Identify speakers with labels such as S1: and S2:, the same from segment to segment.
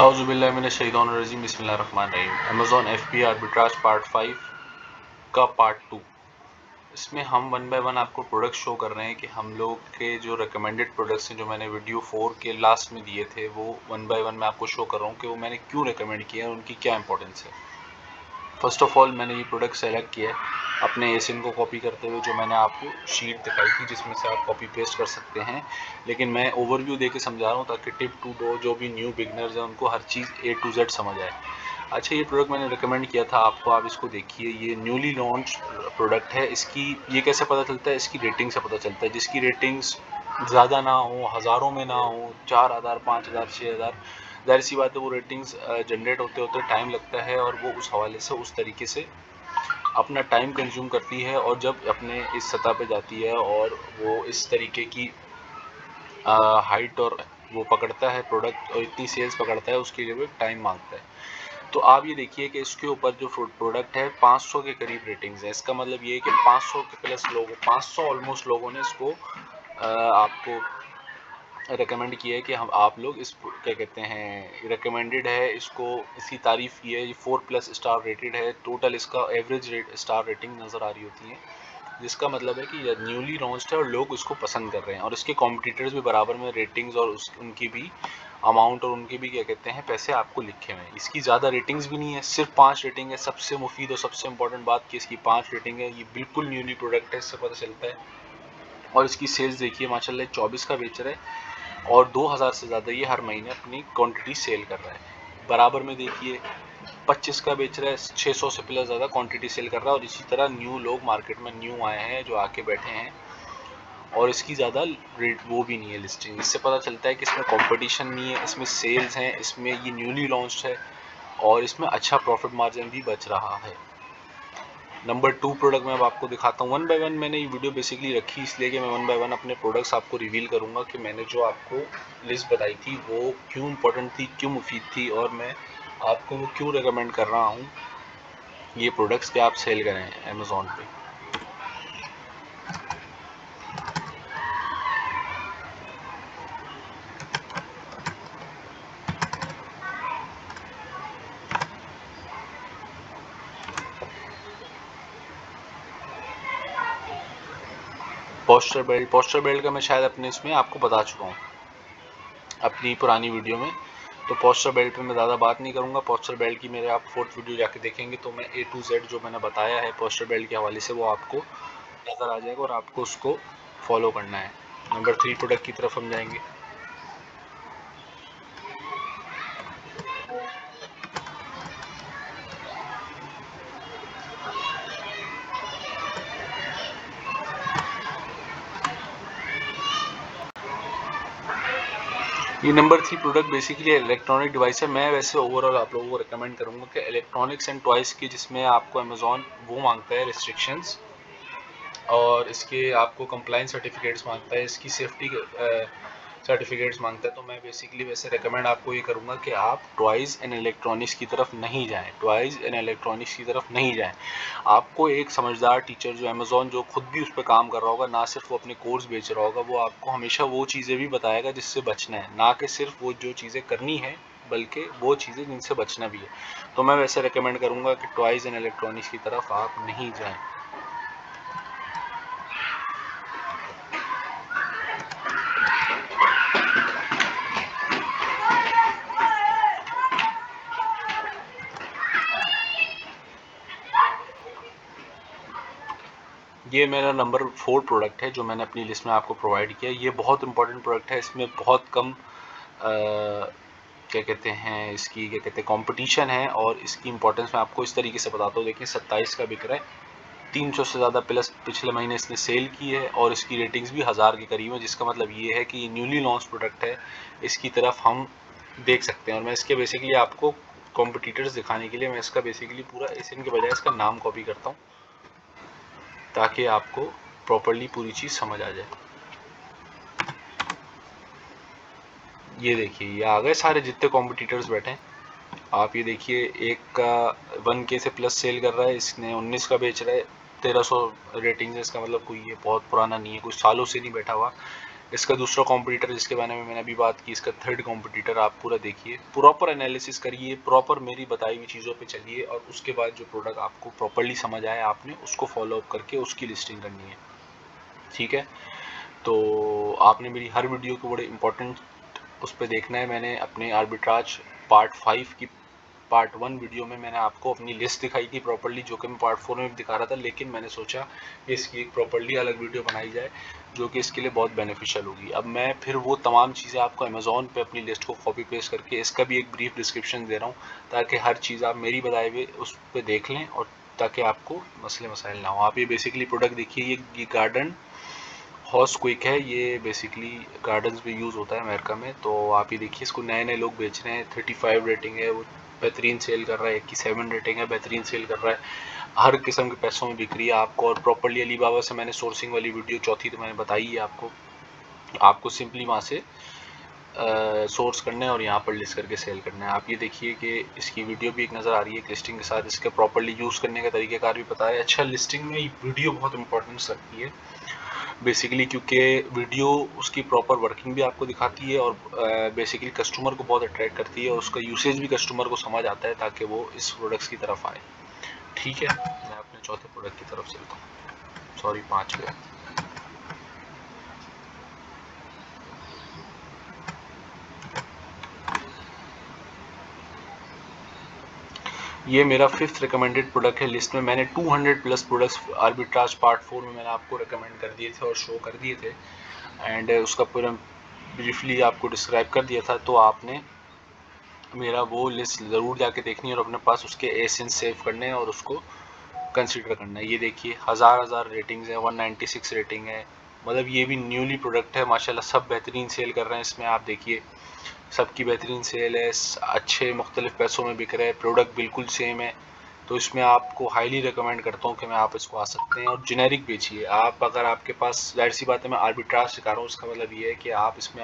S1: औज़ुबिल्लाहिमिनश्शैतानिर्रजीम बिस्मिल्लाहिर्रहमानिर्रहीम। Amazon FB arbitrage part 5 का part 2। इसमें हम वन बाय वन आपको प्रोडक्ट शो कर रहे हैं कि हम लोग के जो रिकमेंडेड प्रोडक्ट्स हैं जो मैंने वीडियो 4 के लास्ट में दिए थे वो वन बाय वन मैं आपको शो कर रहा हूँ कि वो मैंने क्यों रिकमेंड किया है, उनकी क्या इंपॉर्टेंस है। फर्स्ट ऑफ ऑल मैंने ये प्रोडक्ट सेलेक्ट किया है अपने एसिन को कॉपी करते हुए, जो मैंने आपको शीट दिखाई थी जिसमें से आप कॉपी पेस्ट कर सकते हैं, लेकिन मैं ओवरव्यू दे के समझा रहा हूँ ताकि टिप टू डो जो भी न्यू बिगनर्स हैं उनको हर चीज़ A to Z समझ आए। अच्छा, ये प्रोडक्ट मैंने रिकमेंड किया था आपको, आप इसको देखिए। ये न्यूली लॉन्च प्रोडक्ट है। इसकी ये कैसे पता चलता है? इसकी रेटिंग से पता चलता है। जिसकी रेटिंग्स ज़्यादा ना हो, हज़ारों में ना हो, 4000 5000 6000, ज़ाहिर सी बात है वो रेटिंग्स जनरेट होते होते टाइम लगता है और वो उस हवाले से उस तरीके से अपना टाइम कंज्यूम करती है। और जब अपने इस सतह पे जाती है और वो इस तरीके की हाइट और वो पकड़ता है प्रोडक्ट और इतनी सेल्स पकड़ता है, उसके लिए वो टाइम मांगता है। तो आप ये देखिए कि इसके ऊपर जो प्रोडक्ट है 500 के करीब रेटिंग्स है। इसका मतलब ये है कि 500 के प्लस लोगों 500 ऑलमोस्ट लोगों ने इसको आपको रिकमेंड किया है कि हम आप लोग इस क्या कहते हैं रिकमेंडेड है, इसको इसकी तारीफ़ की है। ये 4+ स्टार रेटेड है। टोटल इसका एवरेज स्टार रेटिंग नज़र आ रही होती है, जिसका मतलब है कि ये न्यूली लॉन्च्ड है और लोग उसको पसंद कर रहे हैं। और इसके कॉम्पिटिटर्स भी बराबर में रेटिंग्स और उनकी भी अमाउंट और उनके भी क्या कहते हैं पैसे आपको लिखे हुए हैं। इसकी ज़्यादा रेटिंग्स भी नहीं है, सिर्फ 5 रेटिंग है। सबसे मुफीद और सबसे इंपॉर्टेंट बात कि इसकी 5 रेटिंग है। ये बिल्कुल न्यूली प्रोडक्ट है, इससे पता चलता है। और इसकी सेल्स देखिए माशाल्लाह 24 का बेच रहा है और 2000 से ज़्यादा ये हर महीने अपनी क्वांटिटी सेल कर रहा है। बराबर में देखिए 25 का बेच रहा है, 600 से प्लस ज़्यादा क्वांटिटी सेल कर रहा है। और इसी तरह न्यू लोग मार्केट में न्यू आए हैं जो आके बैठे हैं और इसकी ज़्यादा रेट वो भी नहीं है लिस्टिंग। इससे पता चलता है कि इसमें कंपटीशन नहीं है, इसमें सेल्स हैं, इसमें ये न्यूली लॉन्च्ड है और इसमें अच्छा प्रॉफिट मार्जिन भी बच रहा है। नंबर 2 प्रोडक्ट मैं अब आपको दिखाता हूँ। वन बाय वन मैंने ये वीडियो बेसिकली रखी इसलिए कि मैं वन बाय वन अपने प्रोडक्ट्स आपको रिवील करूँगा कि मैंने जो आपको लिस्ट बताई थी वो क्यों इंपॉर्टेंट थी, क्यों मुफीद थी और मैं आपको वो क्यों रिकमेंड कर रहा हूँ ये प्रोडक्ट्स के आप सेल करें अमेज़ॉन पे। पोस्टर बेल्ट का मैं शायद अपने इसमें आपको बता चुका हूँ अपनी पुरानी वीडियो में, तो पोस्टर बेल्ट पे मैं ज़्यादा बात नहीं करूँगा। पोस्टर बेल्ट की मेरे आप 4th वीडियो जाके देखेंगे तो मैं A to Z जो मैंने बताया है पोस्टर बेल्ट के हवाले से वो आपको नज़र आ जाएगा और आपको उसको फॉलो करना है। नंबर 3 प्रोडक्ट की तरफ हम जाएंगे। ये number 3 product basically electronic device है। मैं वैसे ओवरऑल आप लोगों को रिकमेंड करूँगा कि इलेक्ट्रॉनिक्स एंड टॉयज़ की जिसमें आपको अमेज़ॉन वो मांगता है रिस्ट्रिक्शंस और इसके आपको कंप्लाइंस सर्टिफिकेट्स मांगता है, इसकी सेफ्टी सर्टिफिकेट्स मांगता है। तो मैं बेसिकली वैसे रिकमेंड आपको ये करूँगा कि आप टॉयज़ एंड इलेक्ट्रॉनिक्स की तरफ नहीं जाएं। टॉयज़ एंड इलेक्ट्रॉनिक्स की तरफ नहीं जाएं। आपको एक समझदार टीचर जो अमेज़ॉन जो खुद भी उस पर काम कर रहा होगा, ना सिर्फ वो अपने कोर्स बेच रहा होगा, वो आपको हमेशा वो चीज़ें भी बताएगा जिससे बचना है, ना कि सिर्फ वो जो चीज़ें करनी है बल्कि वो चीज़ें जिनसे बचना भी है। तो मैं वैसे रिकमेंड करूँगा कि टॉयज़ एंड इलेक्ट्रॉनिक्स की तरफ आप नहीं जाएँ। ये मेरा नंबर 4 प्रोडक्ट है जो मैंने अपनी लिस्ट में आपको प्रोवाइड किया। ये बहुत इंपॉर्टेंट प्रोडक्ट है। इसमें बहुत कम क्या कहते हैं इसकी क्या कहते हैं कंपटीशन है और इसकी इंपॉर्टेंस मैं आपको इस तरीके से बताता हूँ। देखिए 27 का बिक रहा है, 300 से ज़्यादा प्लस पिछले महीने इसने सेल की है और इसकी रेटिंग्स भी 1000 के करीब है, जिसका मतलब ये है कि ये न्यूली लॉन्च प्रोडक्ट है। इसकी तरफ हम देख सकते हैं और मैं इसके बेसिकली आपको कॉम्पिटिटर्स दिखाने के लिए मैं इसका बेसिकली पूरा एसियन के बजाय इसका नाम कॉपी करता हूँ ताकि आपको प्रॉपर्ली पूरी चीज़ समझ आ जाए। ये देखिए ये आ गए सारे जितने कॉम्पिटिटर्स बैठे हैं। आप ये देखिए एक का 1K से प्लस सेल कर रहा है, इसने 19 का बेच रहा है, 1300 रेटिंग है। इसका मतलब कोई ये बहुत पुराना नहीं है, कुछ सालों से नहीं बैठा हुआ। इसका दूसरा कॉम्पिटिटर जिसके बारे में मैंने अभी बात की, इसका थर्ड कॉम्पिटिटर, आप पूरा देखिए, प्रॉपर एनालिसिस करिए, प्रॉपर मेरी बताई हुई चीज़ों पे चलिए, और उसके बाद जो प्रोडक्ट आपको प्रॉपरली समझ आए आपने उसको फॉलो अप करके उसकी लिस्टिंग करनी है। ठीक है, तो आपने मेरी हर वीडियो को बड़े इंपॉर्टेंट उस पर देखना है। मैंने अपने आर्बिट्राज पार्ट 5 की पार्ट 1 वीडियो में मैंने आपको अपनी लिस्ट दिखाई थी प्रॉपरली, जो कि मैं पार्ट 4 में भी दिखा रहा था, लेकिन मैंने सोचा कि इसकी एक प्रॉपरली अलग वीडियो बनाई जाए जो कि इसके लिए बहुत बेनिफिशियल होगी। अब मैं फिर वो तमाम चीज़ें आपको अमेज़ॉन पे अपनी लिस्ट को कॉपी पेस्ट करके इसका भी एक ब्रीफ डिस्क्रिप्शन दे रहा हूँ, ताकि हर चीज़ आप मेरी बताए हुए उस पर देख लें और ताकि आपको मसले मसाइल ना हो। आप ये बेसिकली प्रोडक्ट देखिए, ये गार्डन हॉर्स क्विक है, ये बेसिकली गार्डन्स में यूज़ होता है अमेरिका में। तो आप ये देखिए, इसको नए नए लोग बेच रहे हैं, 35 रेटिंग है, वो बेहतरीन सेल कर रहा है, की 7 रेटिंग है, बेहतरीन सेल कर रहा है, हर किस्म के पैसों में बिक रही है आपको। और प्रॉपरली अलीबाबा से मैंने सोर्सिंग वाली वीडियो चौथी तो मैंने बताई है आपको सिंपली वहाँ से सोर्स करना है और यहाँ पर लिस्ट करके सेल करना है। आप ये देखिए कि इसकी वीडियो भी एक नज़र आ रही है लिस्टिंग के साथ, इसके प्रॉपरली यूज़ करने का तरीक़ाकार भी पता है। अच्छा, लिस्टिंग में वीडियो बहुत इंपॉर्टेंस रखती है बेसिकली, क्योंकि वीडियो उसकी प्रॉपर वर्किंग भी आपको दिखाती है और बेसिकली कस्टमर को बहुत अट्रैक्ट करती है और उसका यूसेज भी कस्टमर को समझ आता है ताकि वो इस प्रोडक्ट्स की तरफ आए। ठीक है, मैं अपने चौथे प्रोडक्ट की तरफ चलता हूँ, सॉरी 5 पे। ये मेरा 5th रिकमेंडेड प्रोडक्ट है लिस्ट में। मैंने 200 प्लस प्रोडक्ट्स आर्बिट्राज पार्ट 4 में मैंने आपको रिकमेंड कर दिए थे और शो कर दिए थे, एंड उसका पूरा ब्रीफली आपको डिस्क्राइब कर दिया था। तो आपने मेरा वो लिस्ट ज़रूर जाके देखनी है और अपने पास उसके एसेंस सेव करने हैं और उसको कंसिडर करना है। ये देखिए, हज़ार रेटिंग्स है, 196 रेटिंग है, मतलब ये भी न्यूली प्रोडक्ट है माशाल्लाह, सब बेहतरीन सेल कर रहे हैं इसमें। आप देखिए, सबकी बेहतरीन सेल है, अच्छे मुख्तलिफ पैसों में बिक रहे हैं, प्रोडक्ट बिल्कुल सेम है। तो इसमें आपको हाईली रिकमेंड करता हूँ कि मैं आप इसको आ सकते हैं और जेनेरिक बेचिए। आप अगर आपके पास, जाहिर सी बात है मैं आर्बिट्राज सिखा रहा हूँ, इसका मतलब ये है कि आप इसमें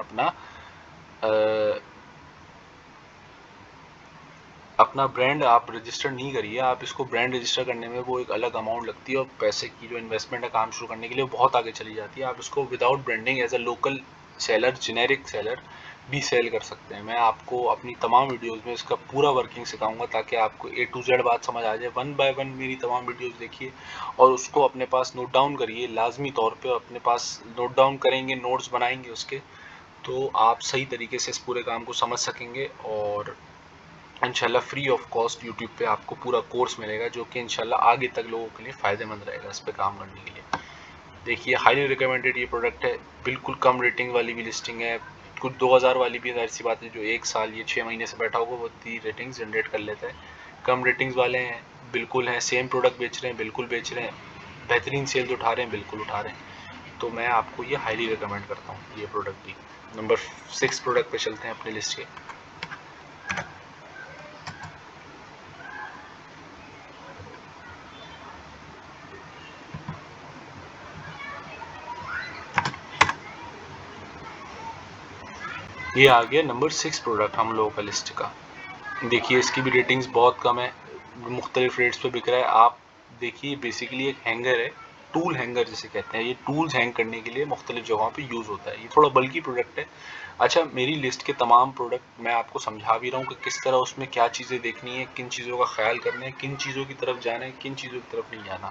S1: अपना ब्रांड आप रजिस्टर नहीं करिए। आप इसको ब्रांड रजिस्टर करने में वो एक अलग अमाउंट लगती है और पैसे की जो इन्वेस्टमेंट है काम शुरू करने के लिए बहुत आगे चली जाती है। आप इसको without branding as a local seller, generic seller भी सेल कर सकते हैं। मैं आपको अपनी तमाम वीडियोस में इसका पूरा वर्किंग सिखाऊंगा ताकि आपको A to Z बात समझ आ जाए। 1 बाय 1 मेरी तमाम वीडियोस देखिए और उसको अपने पास नोट डाउन करिए लाजमी तौर पे, और अपने पास नोट डाउन करेंगे, नोट्स बनाएंगे उसके, तो आप सही तरीके से इस पूरे काम को समझ सकेंगे और इंशाल्लाह फ्री ऑफ कॉस्ट यूट्यूब पे आपको पूरा कोर्स मिलेगा जो कि इंशाल्लाह आगे तक लोगों के लिए फ़ायदेमंद रहेगा इस पे काम करने के लिए। देखिए, हाईली रिकमेंडेड ये प्रोडक्ट है, बिल्कुल कम रेटिंग वाली भी लिस्टिंग है, कुछ 2000 वाली भी, जाहिर सी बात है जो 1 साल ये 6 महीने से बैठा होगा वो इतनी रेटिंग्स जनरेट कर लेता है। कम रेटिंग्स वाले हैं, बिल्कुल हैं, सेम प्रोडक्ट बेच रहे हैं, बिल्कुल बेच रहे हैं, बेहतरीन सेल्स उठा रहे हैं, बिल्कुल उठा रहे हैं। तो मैं आपको ये हाईली रिकमेंड करता हूँ ये प्रोडक्ट भी। नंबर 6 प्रोडक्ट पे चलते हैं अपनी लिस्ट के। ये आ गया नंबर 6 प्रोडक्ट हम लोगों का लिस्ट का। देखिए, इसकी भी रेटिंग्स बहुत कम है, मुख्तलिफ रेट्स पे बिक रहा है। आप देखिए, बेसिकली एक हैंगर है, टूल हैंगर जिसे कहते हैं, ये टूल्स हैंग करने के लिए मुख्तलिफ जगहों पे यूज़ होता है। ये थोड़ा बल्कि प्रोडक्ट है। अच्छा, मेरी लिस्ट के तमाम प्रोडक्ट मैं आपको समझा भी रहा हूँ कि किस तरह उसमें क्या चीज़ें देखनी है, किन चीज़ों का ख्याल करना है, किन चीज़ों की तरफ जाना है, किन चीज़ों की तरफ नहीं जाना।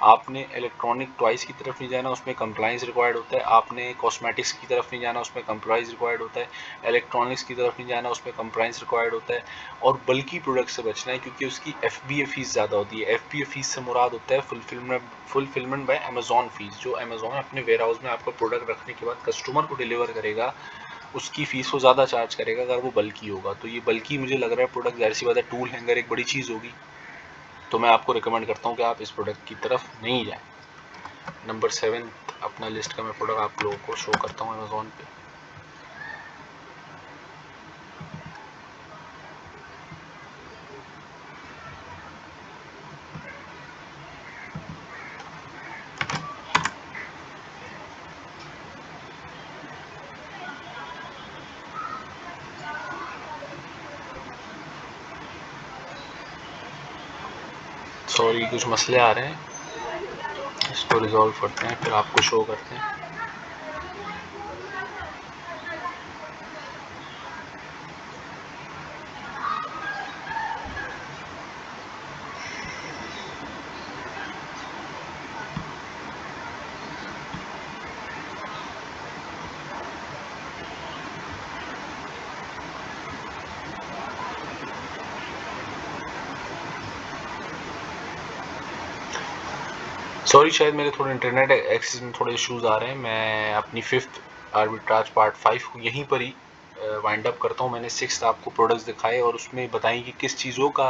S1: आपने इलेक्ट्रॉनिक टॉयज़ की तरफ नहीं जाना, उसमें कंप्लाइंस रिक्वायर्ड होता है। आपने कॉस्मेटिक्स की तरफ नहीं जाना, उसमें कंप्लाइंस रिक्वायर्ड होता है। इलेक्ट्रॉनिक्स की तरफ नहीं जाना, उसमें कंप्लाइंस रिक्वायर्ड होता है। और बल्कि प्रोडक्ट से बचना है क्योंकि उसकी FBA फीस ज़्यादा होती है। FBA फीस से मुराद होता है फुलफिलमेंट बाय अमेज़ॉन फीस। जो अमेज़ॉन अपने वेयर हाउस में आपका प्रोडक्ट रखने के बाद कस्टमर को डिलीवर करेगा, उसकी फ़ीस वो ज़्यादा चार्ज करेगा अगर वो बल्कि होगा। तो ये बल्कि मुझे लग रहा है प्रोडक्ट, जाहिर सी बात है टूल हैंगर एक बड़ी चीज़ होगी, तो मैं आपको रिकमेंड करता हूँ कि आप इस प्रोडक्ट की तरफ नहीं जाएँ। नंबर 7 अपना लिस्ट का मैं प्रोडक्ट आप लोगों को शो करता हूँ अमेज़ॉन पे। सॉरी, कुछ मसले आ रहे हैं, इसको रिजॉल्व करते हैं फिर आपको शो करते हैं। सॉरी, शायद मेरे थोड़े इंटरनेट एक्सेस में थोड़े इश्यूज आ रहे हैं। मैं अपनी 5th आर्बिट्राज पार्ट 5 को यहीं पर ही वाइंड अप करता हूँ। मैंने 6th आपको प्रोडक्ट्स दिखाए और उसमें बताई कि किस चीज़ों का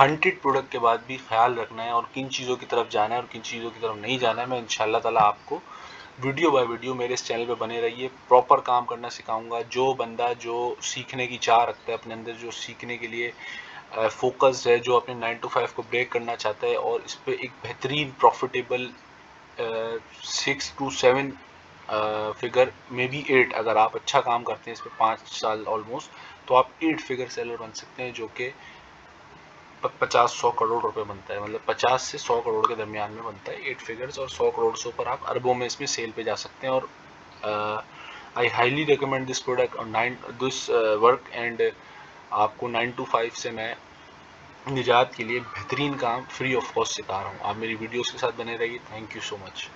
S1: 100 प्रोडक्ट के बाद भी ख्याल रखना है और किन चीज़ों की तरफ जाना है और किन चीज़ों की तरफ नहीं जाना है। मैं इंशाल्लाह ताला आपको वीडियो बाय वीडियो मेरे इस चैनल पे बने रहिए, प्रॉपर काम करना सिखाऊंगा। जो बंदा जो सीखने की चाह रखता है अपने अंदर, जो सीखने के लिए फोकस है, जो अपने 9 to 5 को ब्रेक करना चाहता है और इस पे एक बेहतरीन प्रॉफिटेबल 6 to 7 फिगर में भी 8, अगर आप अच्छा काम करते हैं इस पे 5 साल ऑलमोस्ट, तो आप 8 फिगर सेलर बन सकते हैं, जो कि 50-100 करोड़ रुपए बनता है। मतलब 50 से 100 करोड़ के दरमियान में बनता है 8 फिगर्स, और 100 करोड़ से ऊपर आप अरबों में इसमें सेल पे जा सकते हैं। और I highly recommend this product और दिस वर्क एंड आपको 9 to 5 से मैं निजात के लिए बेहतरीन काम फ्री ऑफ कॉस्ट सिखा रहा हूँ। आप मेरी वीडियोस के साथ बने रहिए। Thank you so much.